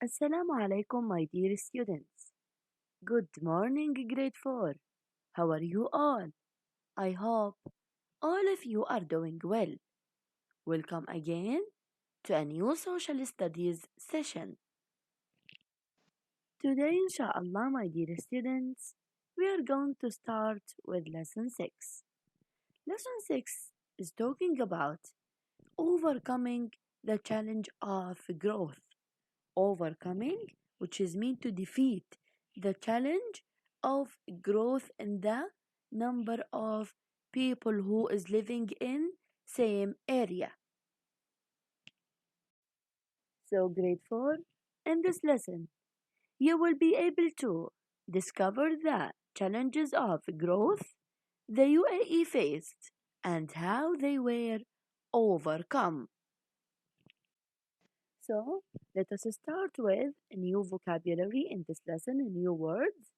Assalamu alaikum, my dear students. Good morning, grade 4. How are you all? I hope all of you are doing well. Welcome again to a new social studies session. Today, inshallah, my dear students, we are going to start with lesson 6. Lesson 6 is talking about overcoming the challenge of growth. Overcoming, which is meant to defeat the challenge of growth in the number of people who is living in same area. So grade 4, in this lesson, you will be able to discover the challenges of growth the UAE faced and how they were overcome. So let us start with a new vocabulary in this lesson, new words.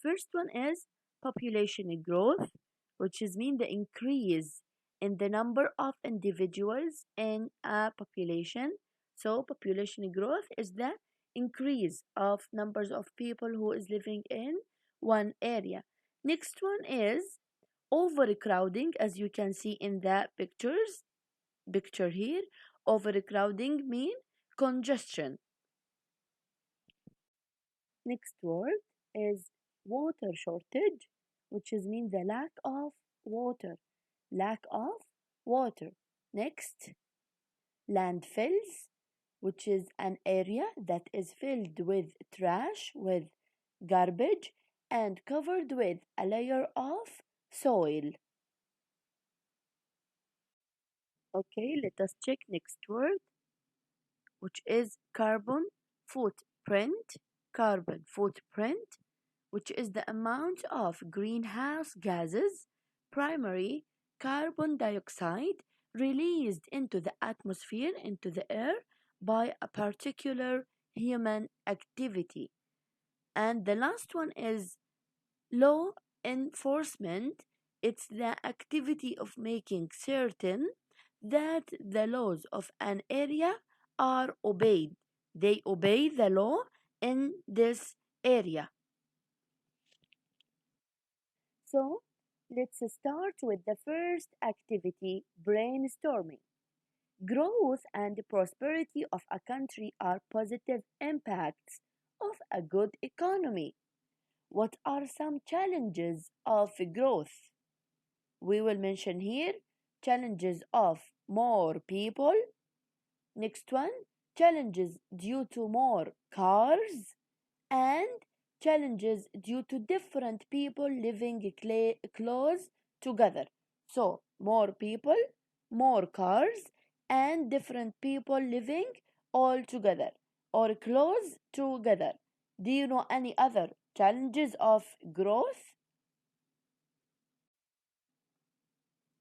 First one is population growth, which is mean the increase in the number of individuals in a population. So population growth is the increase of numbers of people who is living in one area. Next one is overcrowding, as you can see in the picture here. Overcrowding mean congestion. Next word is water shortage, which is mean the lack of water. Lack of water. Next, landfills, which is an area that is filled with trash, with garbage, and covered with a layer of soil. Okay, let us check next word, which is carbon footprint. Carbon footprint, which is the amount of greenhouse gases, primary carbon dioxide, released into the atmosphere, into the air, by a particular human activity. And the last one is law enforcement. It's the activity of making certain that the laws of an area are obeyed. They obey the law in this area. So let's start with the first activity, brainstorming. Growth and prosperity of a country are positive impacts of a good economy. What are some challenges of growth? We will mention here challenges of more people. Next one, challenges due to more cars, and challenges due to different people living close together. So, more people, more cars, and different people living all together or close together. Do you know any other challenges of growth?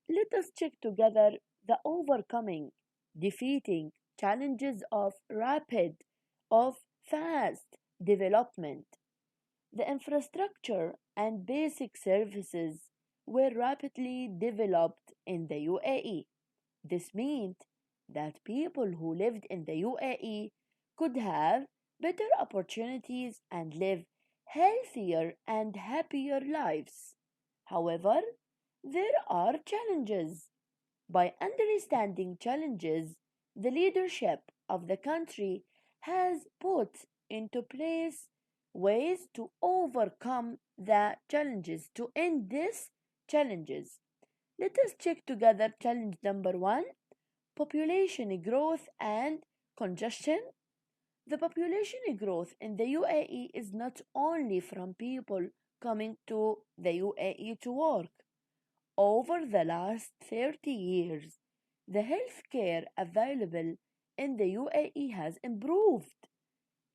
Let us check together the overcoming, defeating challenges of rapid, of fast development. The infrastructure and basic services were rapidly developed in the UAE. This meant that people who lived in the UAE could have better opportunities and live healthier and happier lives. However, there are challenges. By understanding challenges, the leadership of the country has put into place ways to overcome the challenges, to end these challenges. Let us check together challenge number 1, population growth and congestion. The population growth in the UAE is not only from people coming to the UAE to work. Over the last 30 years, the healthcare available in the UAE has improved.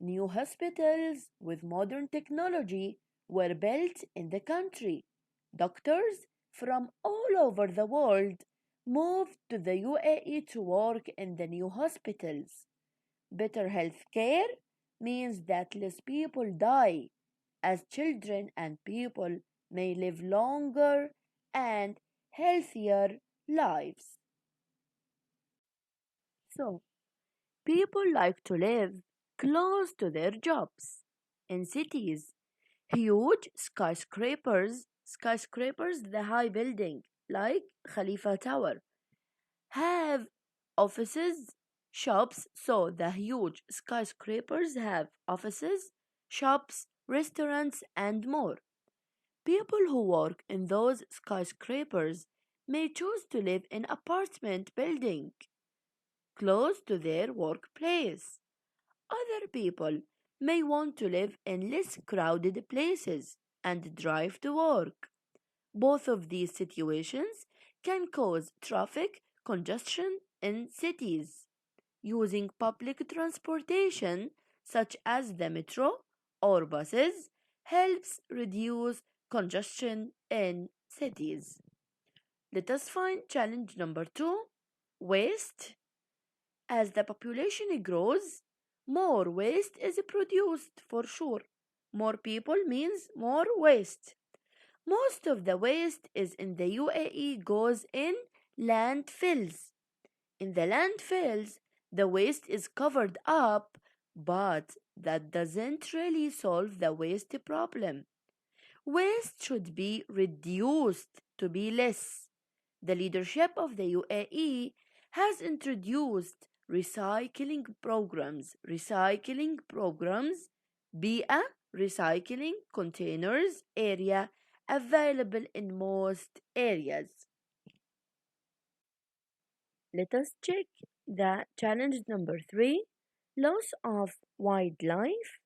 New hospitals with modern technology were built in the country. Doctors from all over the world moved to the UAE to work in the new hospitals. Better health care means that less people die, as children and people may live longer and healthier lives. So, people like to live close to their jobs. In cities, huge skyscrapers, the high building like Khalifa Tower, have offices, shops. So the huge skyscrapers have offices, shops, restaurants, and more. People who work in those skyscrapers may choose to live in apartment building close to their workplace. Other people may want to live in less crowded places and drive to work. Both of these situations can cause traffic congestion in cities. Using public transportation, such as the metro or buses, helps reduce congestion in cities. Let us find challenge number 2, waste. As the population grows, more waste is produced for sure. More people means more waste. Most of the waste is in the UAE goes in landfills. In the landfills, the waste is covered up, but that doesn't really solve the waste problem. Waste should be reduced to be less. The leadership of the UAE has introduced recycling programs, BIA recycling containers area available in most areas. Let us check the challenge number 3, loss of wildlife.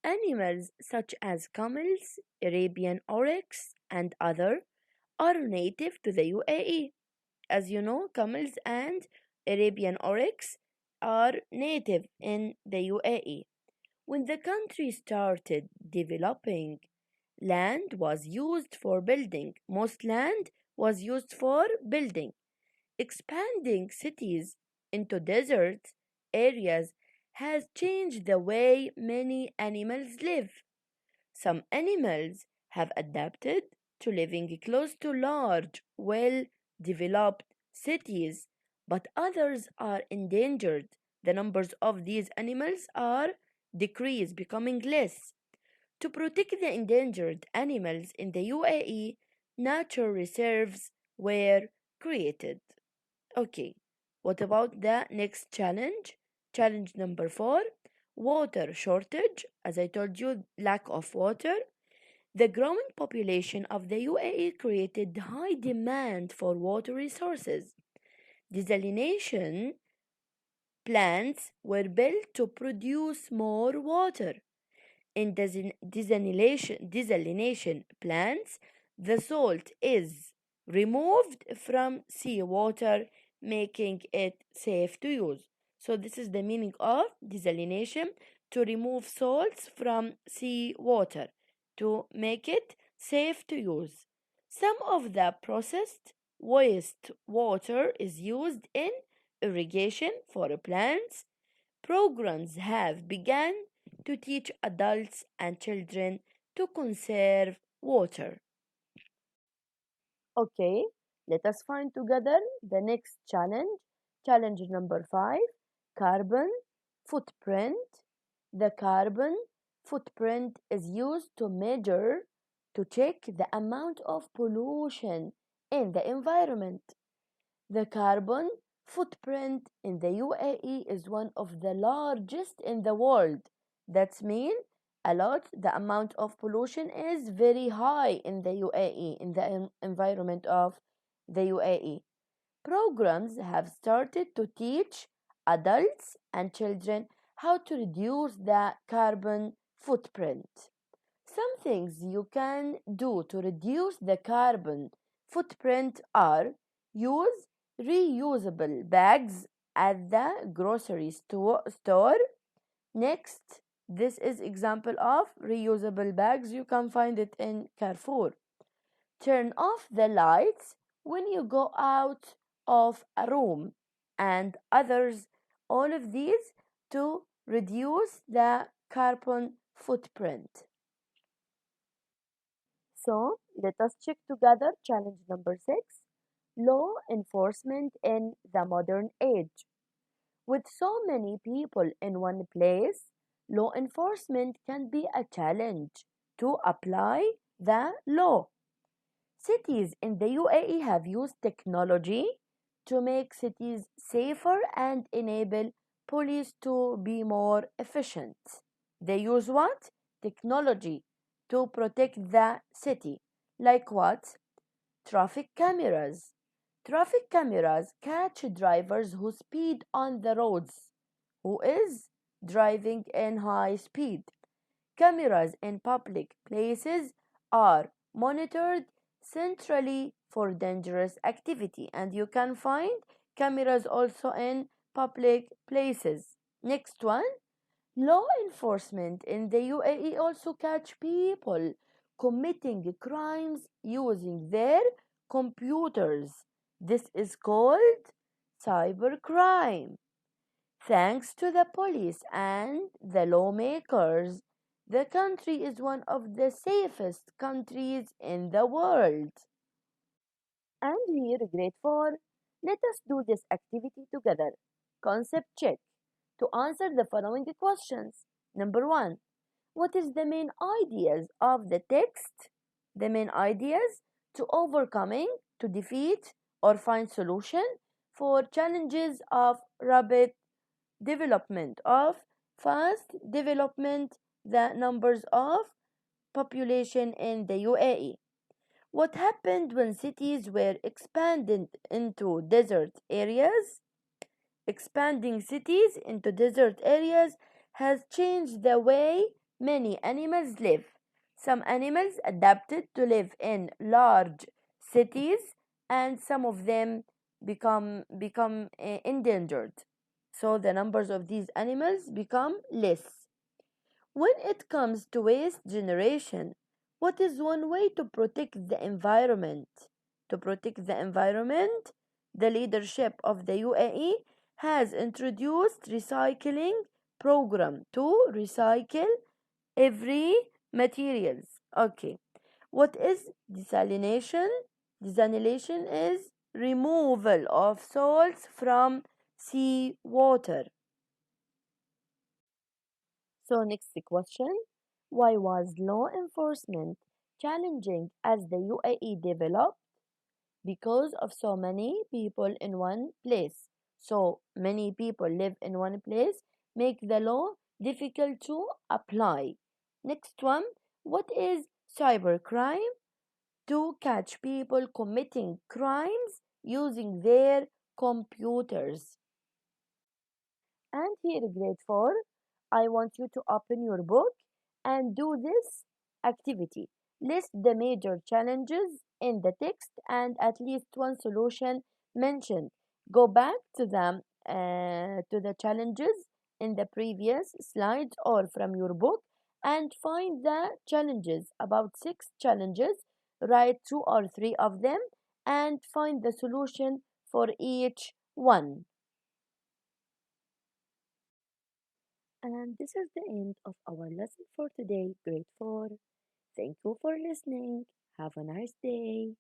Animals such as camels, Arabian oryx, and other are native to the UAE. As you know, camels and Arabian oryx are native in the UAE. When the country started developing, land was used for building. Most land was used for building. Expanding cities into desert areas has changed the way many animals live. Some animals have adapted to living close to large, well developed cities, but others are endangered. The numbers of these animals are decreased, becoming less. To protect the endangered animals in the UAE, nature reserves were created. Okay, what about the next challenge? Challenge number 4, water shortage. As I told you, lack of water. The growing population of the UAE created high demand for water resources. Desalination plants were built to produce more water. In desalination plants, the salt is removed from seawater, making it safe to use. So, this is the meaning of desalination, to remove salts from seawater to make it safe to use. Some of the processed waste water is used in irrigation for plants. Programs have begun to teach adults and children to conserve water. Okay, let us find together the next challenge. Challenge number 5, carbon footprint. The carbon footprint is used to measure, to check the amount of pollution in the environment. The carbon footprint in the UAE is one of the largest in the world. That means a lot, the amount of pollution is very high in the UAE, in the environment of the UAE. Programs have started to teach adults and children how to reduce the carbon footprint. Some things you can do to reduce the carbon footprint are: use reusable bags at the grocery store. Next, this is example of reusable bags. You can find it in Carrefour. Turn off the lights when you go out of a room, and others. All of these to reduce the carbon footprint. So let us check together challenge number 6, law enforcement in the modern age. With so many people in one place, Law enforcement can be a challenge to apply the law. Cities in the UAE have used technology to make cities safer and enable police to be more efficient. They use what? Technology to protect the city. Like what? Traffic cameras. Traffic cameras catch drivers who speed on the roads, who is driving in high speed. Cameras in public places are monitored centrally for dangerous activity, and you can find cameras also in public places. Next one, law enforcement in the UAE also catch people committing crimes using their computers. This is called cybercrime. Thanks to the police and the lawmakers, the country is one of the safest countries in the world. And here, grade 4, let us do this activity together. Concept check. To answer the following questions. Number 1. What is the main ideas of the text? The main ideas to overcoming, to defeat, or find solution for challenges of rapid development, of fast development, the numbers of population in the UAE. What happened when cities were expanded into desert areas? Expanding cities into desert areas has changed the way many animals live. Some animals adapted to live in large cities, and some of them become endangered. So the numbers of these animals become less. When it comes to waste generation, what is one way to protect the environment? To protect the environment, the leadership of the UAE has introduced recycling program to recycle every materials. Okay. What is desalination? Desalination is removal of salts from sea water. So, next question, why was law enforcement challenging as the UAE developed? Because of so many people in one place. So many people live in one place, make the law difficult to apply. Next one, what is cybercrime? To catch people committing crimes using their computers. And here, grade 4, I want you to open your book and do this activity. List the major challenges in the text and at least one solution mentioned. Go back to the challenges in the previous slides or from your book and find the challenges, about 6 challenges. Write 2 or 3 of them and find the solution for each one. And this is the end of our lesson for today, grade 4. Thank you for listening. Have a nice day.